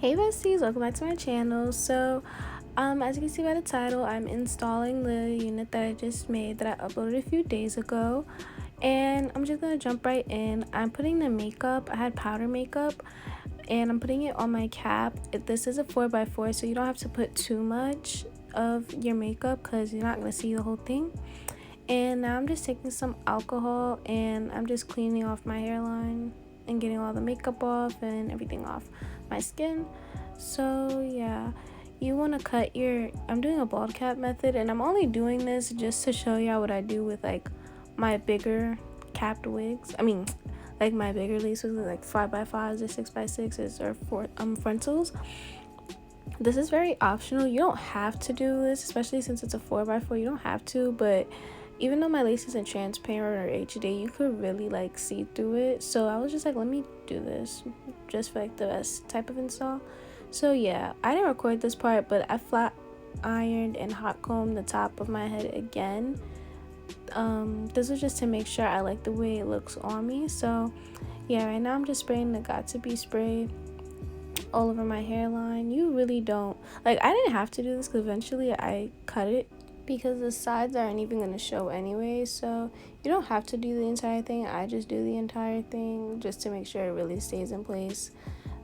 Hey besties, welcome back to my channel. As you can see by the title, I'm installing the unit that I just made that I uploaded a few days ago, and I'm just gonna jump right in. I'm putting the makeup. I had powder makeup and I'm putting it on my cap. This is a 4x4, so you don't have to put too much of your makeup because you're not gonna see the whole thing. And now I'm just taking some alcohol and I'm just cleaning off my hairline and getting all the makeup off and everything off my skin. So yeah, you want to cut your, I'm doing a bald cap method, and I'm only doing this just to show y'all what I do with like my bigger capped wigs. Like my bigger lace wigs, like 5x5s or 6x6s or frontals. This is very optional. You don't have to do this, especially since it's a 4x4. You don't have to, but even though my lace isn't transparent or HD, you could really like see through it. So I was just like, let me do this just for like the best type of install. So yeah, I didn't record this part, but I flat ironed and hot combed the top of my head again. This was just to make sure I like the way it looks on me. So yeah, right now I'm just spraying the Got2b spray all over my hairline. You really don't, like, I didn't have to do this because eventually I cut it because the sides aren't even going to show anyway, so you don't have to do the entire thing. I just do the entire thing just to make sure it really stays in place.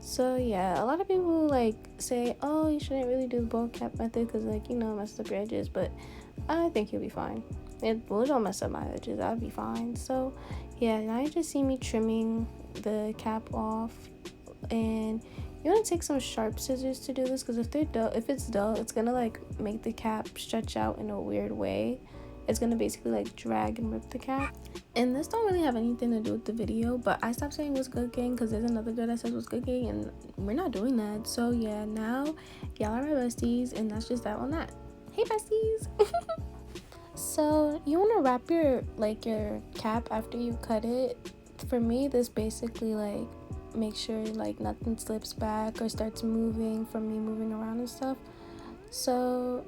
So yeah, a lot of people like say, oh, you shouldn't really do the bald cap method because, like, you know, it messes up your edges, but I think you'll be fine. It don't mess up my edges, I'll be fine. So yeah, now you just see me trimming the cap off, and you want to take some sharp scissors to do this because if it's dull, it's gonna like make the cap stretch out in a weird way. It's gonna basically like drag and rip the cap. And this don't really have anything to do with the video, but I stopped saying what's good gang because there's another girl that says what's good gang, and we're not doing that. So yeah, now y'all are my besties, and that's just that on that. Hey besties. So you want to wrap your cap after you cut it. For me, this basically like make sure like nothing slips back or starts moving from me moving around and stuff. So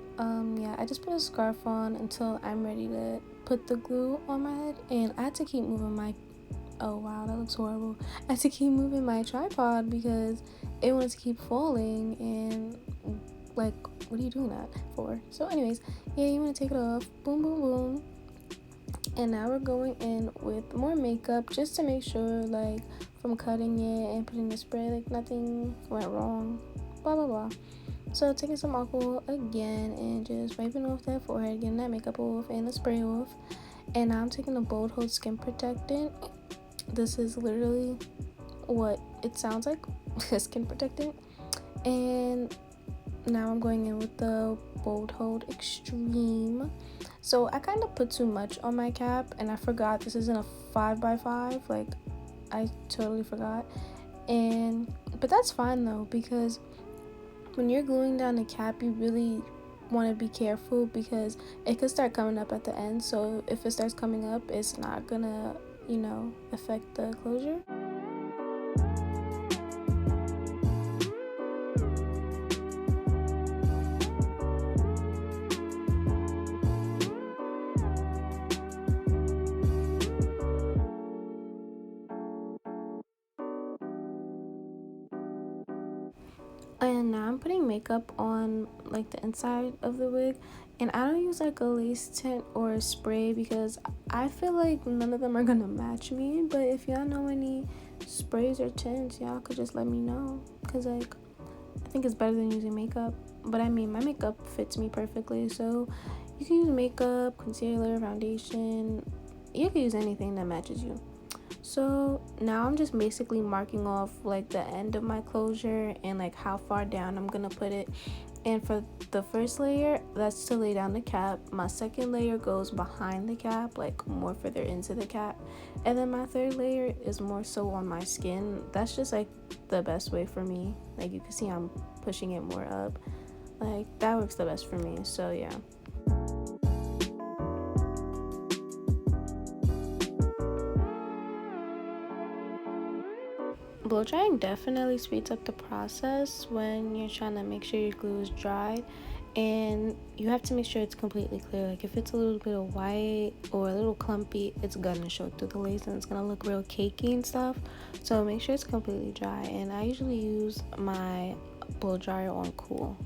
yeah, I just put a scarf on until I'm ready to put the glue on my head, and I had to keep moving my, oh wow, that looks horrible. I had to keep moving my tripod because it wanted to keep falling, and like, what are you doing that for? So anyways, yeah, you want to take it off. Boom boom boom. And now we're going in with more makeup just to make sure, like, from cutting it and putting the spray, like nothing went wrong, blah blah blah. So taking some alcohol again and just wiping off that forehead, getting that makeup off and the spray off. And now I'm taking a Bold Hold skin protectant. This is literally what it sounds like, a skin protectant. And now I'm going in with the Bold Hold Extreme. So I kind of put too much on my cap, and I forgot this isn't a 5x5. Like, I totally forgot. But that's fine though, because when you're gluing down the cap, you really want to be careful because it could start coming up at the end. So if it starts coming up, it's not gonna, affect the closure. And now I'm putting makeup on like the inside of the wig, and I don't use like a lace tint or a spray because I feel like none of them are gonna match me. But if y'all know any sprays or tints, y'all could just let me know, because like I think it's better than using makeup. But I mean, my makeup fits me perfectly, so you can use makeup, concealer, foundation. You can use anything that matches you. So now I'm just basically marking off like the end of my closure and like how far down I'm gonna put it. And for the first layer, that's to lay down the cap. My second layer goes behind the cap, like more further into the cap. And then my third layer is more so on my skin. That's just like the best way for me. Like, you can see I'm pushing it more up. Like, that works the best for me. So yeah. Blow drying definitely speeds up the process when you're trying to make sure your glue is dry, and you have to make sure it's completely clear. Like, if it's a little bit of white or a little clumpy, it's gonna show through the lace and it's gonna look real cakey and stuff. So make sure it's completely dry. And I usually use my blow dryer on cool.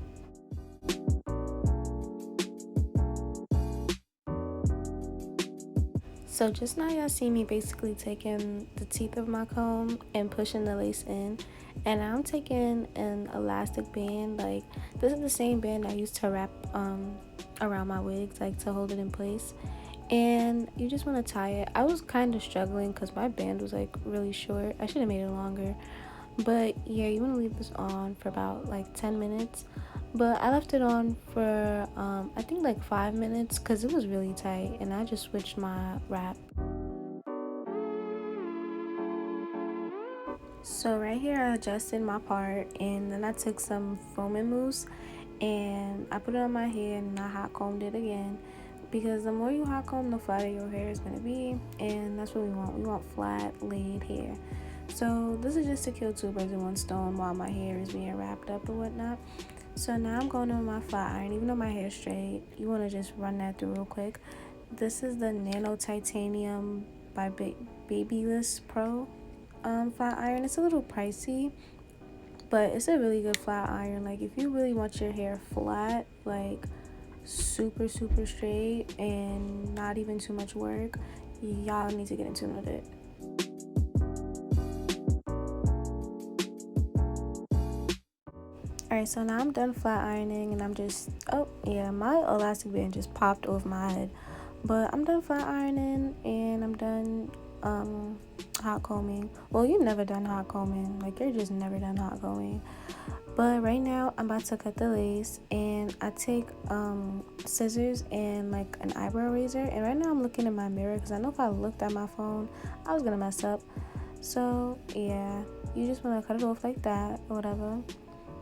So just now y'all see me basically taking the teeth of my comb and pushing the lace in, and I'm taking an elastic band. Like, this is the same band I used to wrap around my wigs, like to hold it in place. And you just want to tie it. I was kind of struggling because my band was like really short. I should have made it longer. But yeah, you want to leave this on for about like 10 minutes. But I left it on for I think like 5 minutes because it was really tight, and I just switched my wrap. So right here I adjusted my part, and then I took some foaming mousse and I put it on my hair, and I hot combed it again, because the more you hot comb, the flatter your hair is going to be, and that's what we want. We want flat laid hair. So this is just to kill two birds with one stone while my hair is being wrapped up and whatnot. So now I'm going on my flat iron. Even though my hair is straight, you want to just run that through real quick. This is the Nano Titanium by Babyliss Pro flat iron. It's a little pricey, but it's a really good flat iron. Like, if you really want your hair flat, like super straight and not even too much work, y'all need to get in tune with it. Alright, so now I'm done flat ironing, and I'm just, oh yeah, my elastic band just popped over my head. But I'm done flat ironing, and I'm done hot combing. Well, you've never done hot combing. Like, you're just never done hot combing. But right now I'm about to cut the lace, and I take scissors and like an eyebrow razor, and right now I'm looking in my mirror because I know if I looked at my phone I was gonna mess up. So yeah, you just want to cut it off like that or whatever.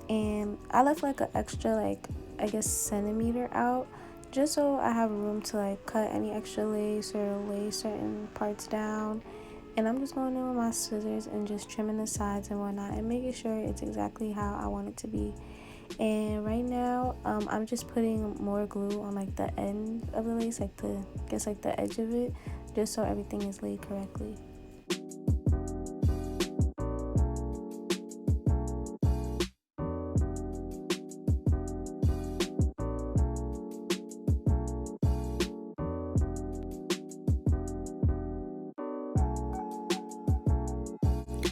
And I left like an extra, like, I guess, centimeter out, just so I have room to like cut any extra lace or lay certain parts down. And I'm just going in with my scissors and just trimming the sides and whatnot, and making sure it's exactly how I want it to be. And right now I'm just putting more glue on like the end of the lace, like the edge of it, just so everything is laid correctly.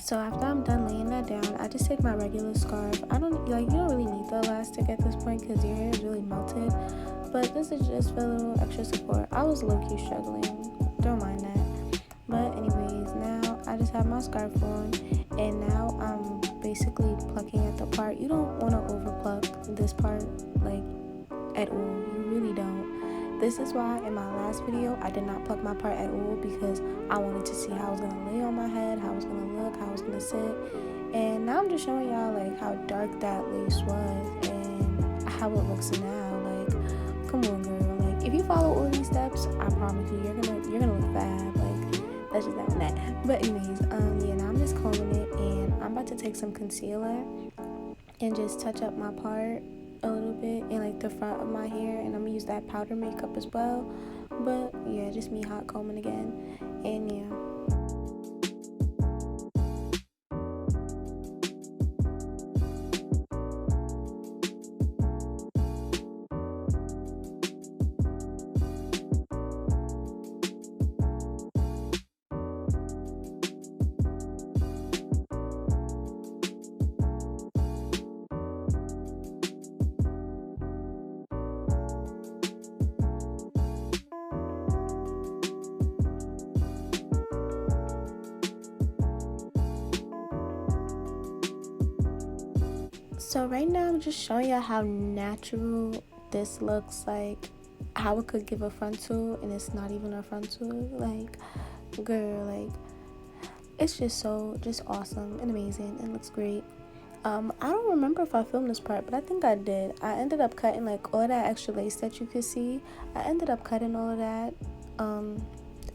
So after I'm done laying that down, I just take my regular scarf. You don't really need the elastic at this point because your hair is really melted, but this is just for a little extra support. I was low-key struggling, don't mind that. But anyways, now I just have my scarf on, and now I'm basically plucking at the part. You don't want to over pluck this part, like, at all. You really don't. This is why in my last video I did not pluck my part at all, because I wanted to see how I was going to lay on my head, how it was going to look, how it was going to sit. And now I'm just showing y'all like how dark that lace was and how it looks now. Like, come on, girl. Like, if you follow all these steps, I promise you, you're gonna look fab. Like, that's just that one that. But anyways, yeah, now I'm just combing it, and I'm about to take some concealer and just touch up my part a little bit in like the front of my hair, and I'm gonna use that powder makeup as well. But yeah, just me hot combing again, and yeah. So right now I'm just showing you how natural this looks, like how it could give a frontal and it's not even a frontal. Like, girl, like, it's just awesome and amazing and looks great. I don't remember if I filmed this part, but I think I did. I ended up cutting like all that extra lace that you could see. I ended up cutting all of that.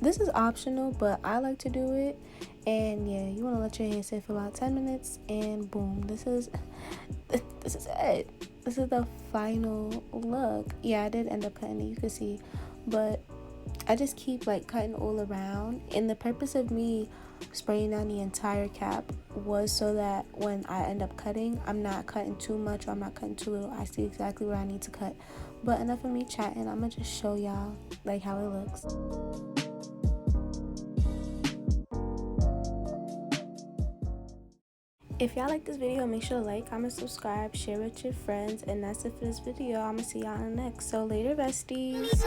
This is optional, but I like to do it. And yeah, you want to let your hair sit for about 10 minutes, and boom, this is it. This is the final look. Yeah, I did end up cutting it, you can see, but I just keep like cutting all around, and the purpose of me spraying down the entire cap was so that when I end up cutting, I'm not cutting too much or I'm not cutting too little. I see exactly where I need to cut. But enough of me chatting, I'm gonna just show y'all like how it looks. If y'all like this video, make sure to like, comment, subscribe, share with your friends, and that's it for this video. I'm gonna see y'all in the next. So later, besties.